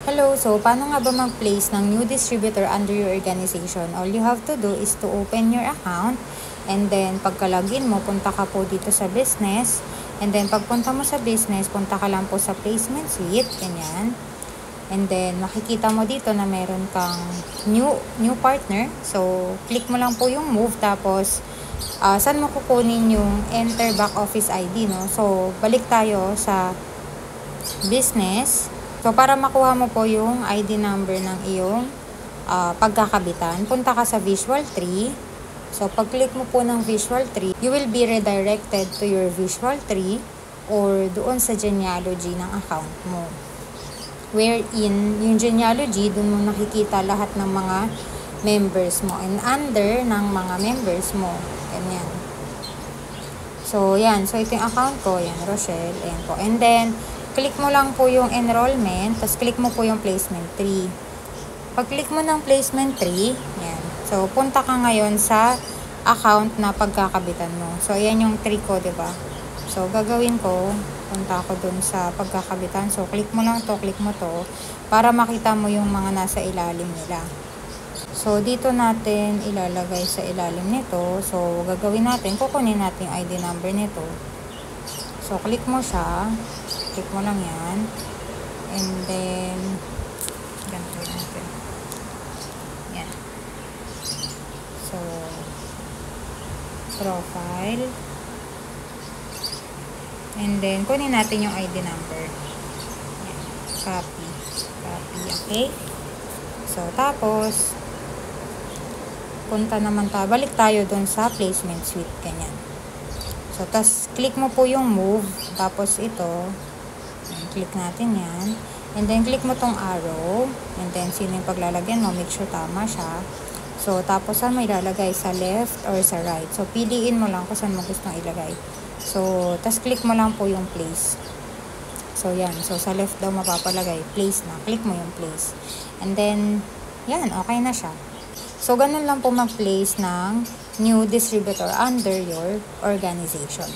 Hello, so paano nga ba mag-place ng new distributor under your organization? All you have to do is to open your account and then pagka-login mo, punta ka po dito sa business and then pagpunta mo sa business, punta ka lang po sa placement suite, ganyan. And then makikita mo dito na meron kang new partner. So, click mo lang po yung move tapos saan mo kukunin yung enter back office ID, no? So, balik tayo sa business. So, para makuha mo po yung ID number ng iyong pagkakabitan, punta ka sa Visual 3. So, pag-click mo po ng Visual 3, you will be redirected to your Visual 3 or doon sa genealogy ng account mo. Wherein, yung genealogy, doon mo nakikita lahat ng mga members mo and under ng mga members mo. Ganyan. So, yan. So, ito yung account ko. Yan, Rochelle. Ayan po. And then, click mo lang po yung enrollment, tapos click mo po yung placement 3. Pag-click mo ng placement 3, yan. So, punta ka ngayon sa account na pagkakabitan mo. So, ayan yung 3 ko, diba? So, gagawin ko, punta ako dun sa pagkakabitan. So, click mo lang to, click mo to, para makita mo yung mga nasa ilalim nila. So, dito natin ilalagay sa ilalim nito. So, gagawin natin, kukunin natin yung ID number nito. So, click mo siya. Click mo lang yan. And then, ganito natin. Yan. So, profile. And then, kunin natin yung ID number. Yan. Copy. Copy. Okay? So, tapos, punta naman tayo. Balik tayo dun sa placement suite. Ganyan. So, tas click mo po yung move. Tapos ito, click natin yan. And then, click mo tong arrow. And then, sino yung paglalagyan mo? Make sure tama siya. So, tapos saan mo ilalagay? Sa left or sa right? So, piliin mo lang kung saan mo gustong ilagay. So, tas click mo lang po yung place. So, yan. So, sa left daw mapapalagay. Place na. Click mo yung place. And then, yan. Okay na siya. So, ganun lang po mag-place ng new distributor under your organization.